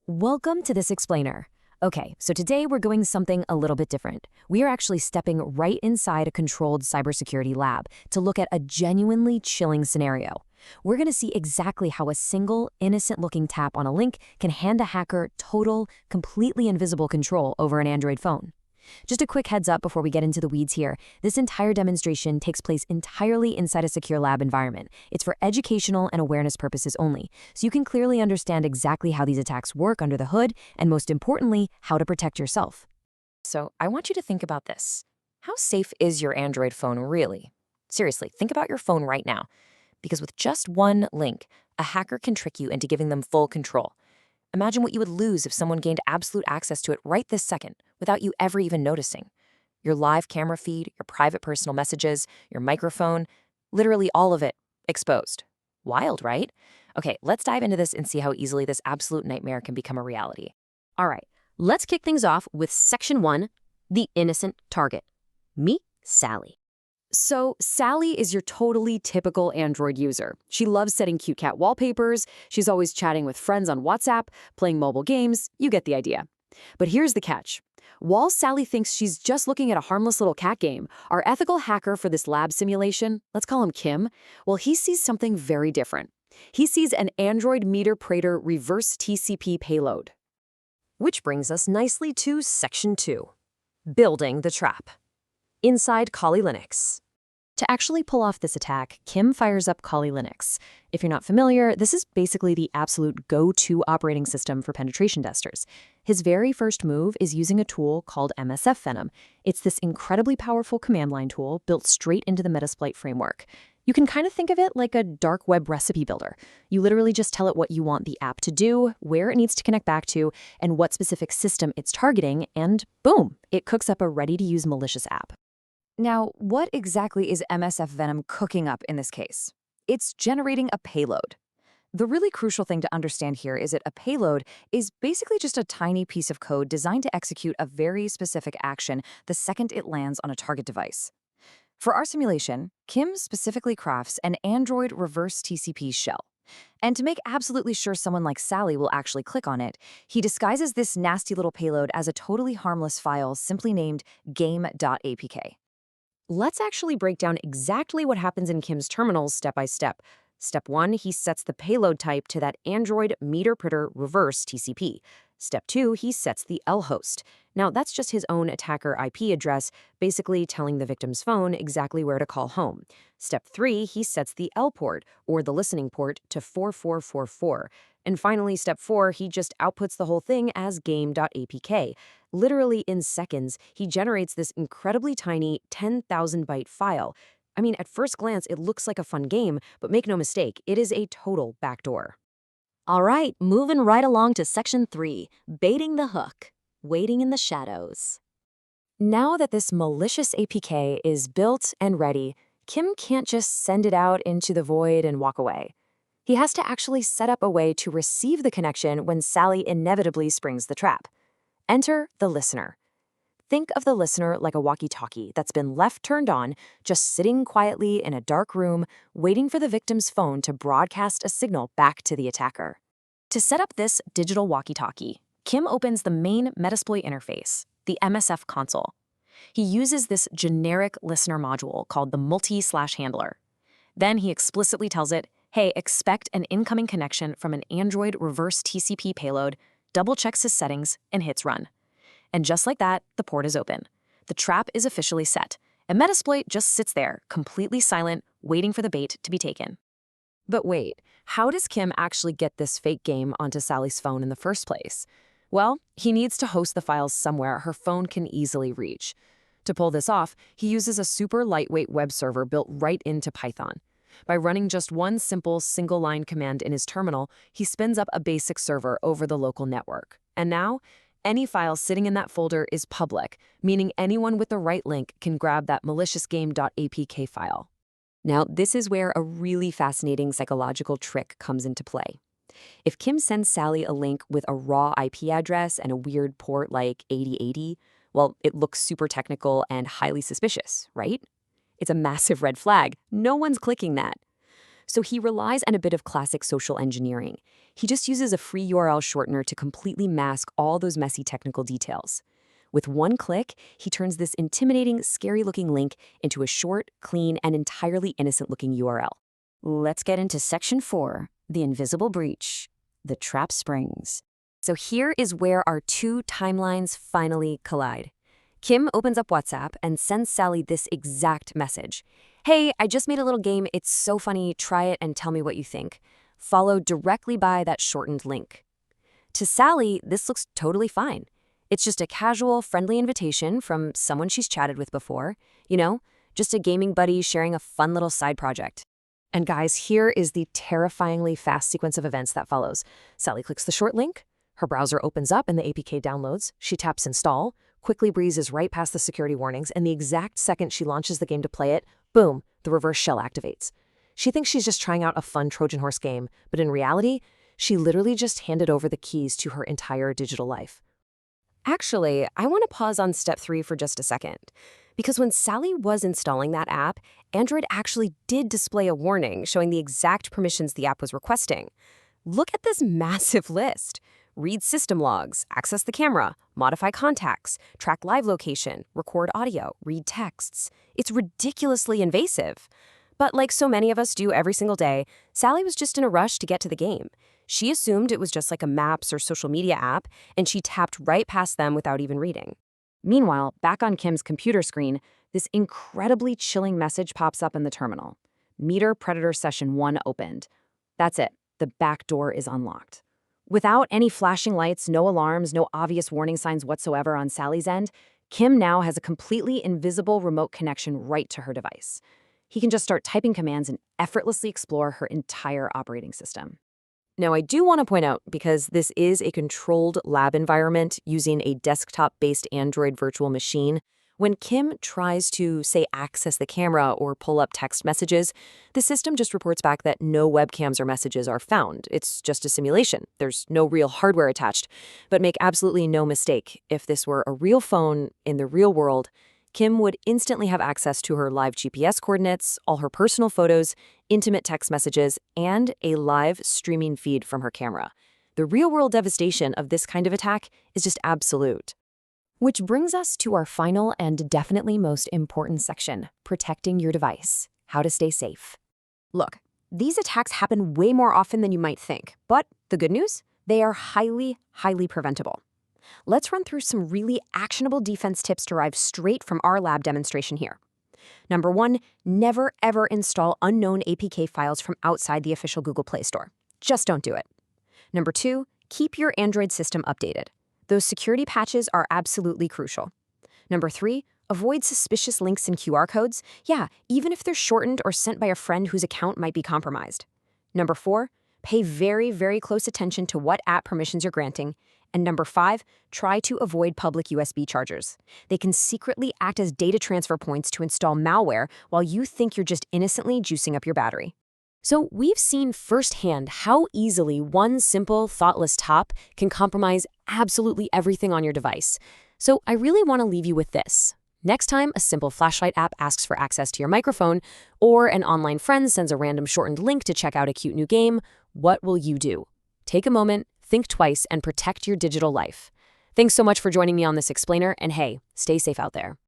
Welcome to this explainer. Okay, so today we're doing something a little bit different. We are actually stepping right inside a controlled cybersecurity lab to look at a genuinely chilling scenario. We're going to see exactly how a single, innocent-looking tap on a link can hand a hacker total, completely invisible control over an Android phone. Just a quick heads up before we get into the weeds here. This entire demonstration takes place entirely inside a secure lab environment. It's for educational and awareness purposes only, so you can clearly understand exactly how these attacks work under the hood, and most importantly, how to protect yourself. So I want you to think about this. How safe is your Android phone really? Seriously, think about your phone right now. Because with just one link, a hacker can trick you into giving them full control. Imagine what you would lose if someone gained absolute access to it right this second, without you ever even noticing. Your live camera feed, your private personal messages, your microphone, literally all of it exposed. Wild, right? Okay, let's dive into this and see how easily this absolute nightmare can become a reality. All right, let's kick things off with Section 1, the innocent target. Meet Sally. So Sally is your totally typical Android user. She loves setting cute cat wallpapers, she's always chatting with friends on WhatsApp, playing mobile games, you get the idea. But here's the catch. While Sally thinks she's just looking at a harmless little cat game, our ethical hacker for this lab simulation, let's call him Kim, well, he sees something very different. He sees an Android meter prater reverse TCP payload. Which brings us nicely to Section 2, building the trap. Inside Kali Linux. To actually pull off this attack, Kim fires up Kali Linux. If you're not familiar, this is basically the absolute go-to operating system for penetration testers. His very first move is using a tool called MSF Venom. It's this incredibly powerful command line tool built straight into the Metasploit Framework. You can kind of think of it like a dark web recipe builder. You literally just tell it what you want the app to do, where it needs to connect back to, and what specific system it's targeting, and boom, it cooks up a ready-to-use malicious app. Now, what exactly is MSF Venom cooking up in this case? It's generating a payload. The really crucial thing to understand here is that a payload is basically just a tiny piece of code designed to execute a very specific action the second it lands on a target device. For our simulation, Kim specifically crafts an Android reverse TCP shell. And to make absolutely sure someone like Sally will actually click on it, he disguises this nasty little payload as a totally harmless file simply named game.apk. Let's actually break down exactly what happens in Kim's terminals step by step. Step 1, he sets the payload type to that Android meter prater reverse TCP. Step 2, he sets the L host. Now, that's just his own attacker IP address, basically telling the victim's phone exactly where to call home. Step 3, he sets the L port, or the listening port, to 4444. And finally, step 4, he just outputs the whole thing as game.apk. Literally in seconds, he generates this incredibly tiny 10,000 byte file. I mean, at first glance, it looks like a fun game, but make no mistake, it is a total backdoor. All right, moving right along to Section 3, baiting the hook, waiting in the shadows. Now that this malicious APK is built and ready, Kim can't just send it out into the void and walk away. He has to actually set up a way to receive the connection when Sally inevitably springs the trap. Enter the listener. Think of the listener like a walkie-talkie that's been left turned on, just sitting quietly in a dark room, waiting for the victim's phone to broadcast a signal back to the attacker. To set up this digital walkie-talkie, Kim opens the main Metasploit interface, the MSF console. He uses this generic listener module called the multi/handler. Then he explicitly tells it, hey, expect an incoming connection from an Android reverse TCP payload, double-checks his settings, and hits run. And just like that, the port is open. The trap is officially set, and Metasploit just sits there, completely silent, waiting for the bait to be taken. But wait, how does Kim actually get this fake game onto Sally's phone in the first place? Well, he needs to host the files somewhere her phone can easily reach. To pull this off, he uses a super lightweight web server built right into Python. By running just one simple single-line command in his terminal, he spins up a basic server over the local network. And now, any file sitting in that folder is public, meaning anyone with the right link can grab that malicious game.apk file. Now, this is where a really fascinating psychological trick comes into play. If Kim sends Sally a link with a raw IP address and a weird port like 8080, well, it looks super technical and highly suspicious, right? It's a massive red flag. No one's clicking that. So he relies on a bit of classic social engineering. He just uses a free URL shortener to completely mask all those messy technical details. With one click, he turns this intimidating, scary-looking link into a short, clean, and entirely innocent-looking URL. Let's get into Section 4, the invisible breach, the trap springs. So here is where our two timelines finally collide. Kim opens up WhatsApp and sends Sally this exact message. "Hey, I just made a little game. It's so funny. Try it and tell me what you think." Followed directly by that shortened link. To Sally, this looks totally fine. It's just a casual, friendly invitation from someone she's chatted with before. Just a gaming buddy sharing a fun little side project. And guys, here is the terrifyingly fast sequence of events that follows. Sally clicks the short link. Her browser opens up and the APK downloads. She taps install, quickly breezes right past the security warnings, and the exact second she launches the game to play it, boom, the reverse shell activates. She thinks she's just trying out a fun Trojan horse game, but in reality, she literally just handed over the keys to her entire digital life. Actually, I want to pause on step 3 for just a second. Because when Sally was installing that app, Android actually did display a warning showing the exact permissions the app was requesting. Look at this massive list. Read system logs, access the camera, modify contacts, track live location, record audio, read texts. It's ridiculously invasive. But like so many of us do every single day, Sally was just in a rush to get to the game. She assumed it was just like a maps or social media app, and she tapped right past them without even reading. Meanwhile, back on Kim's computer screen, this incredibly chilling message pops up in the terminal. Meter Predator Session 1 opened. That's it. The back door is unlocked. Without any flashing lights, no alarms, no obvious warning signs whatsoever on Sally's end, Kim now has a completely invisible remote connection right to her device. He can just start typing commands and effortlessly explore her entire operating system. Now, I do want to point out, because this is a controlled lab environment using a desktop-based Android virtual machine, when Kim tries to, say, access the camera or pull up text messages, the system just reports back that no webcams or messages are found. It's just a simulation. There's no real hardware attached. But make absolutely no mistake, if this were a real phone in the real world, Kim would instantly have access to her live GPS coordinates, all her personal photos, intimate text messages, and a live streaming feed from her camera. The real-world devastation of this kind of attack is just absolute. Which brings us to our final and definitely most important section, protecting your device, how to stay safe. Look, these attacks happen way more often than you might think, but the good news? They are highly, highly preventable. Let's run through some really actionable defense tips derived straight from our lab demonstration here. Number 1, never ever install unknown APK files from outside the official Google Play Store. Just don't do it. Number 2, keep your Android system updated. Those security patches are absolutely crucial. Number 3, avoid suspicious links and QR codes. Yeah, even if they're shortened or sent by a friend whose account might be compromised. Number 4, pay very, very close attention to what app permissions you're granting. And number 5, try to avoid public USB chargers. They can secretly act as data transfer points to install malware while you think you're just innocently juicing up your battery. So we've seen firsthand how easily one simple, thoughtless tap can compromise absolutely everything on your device. So I really want to leave you with this. Next time a simple flashlight app asks for access to your microphone, or an online friend sends a random shortened link to check out a cute new game, what will you do? Take a moment, think twice, and protect your digital life. Thanks so much for joining me on this explainer, and hey, stay safe out there.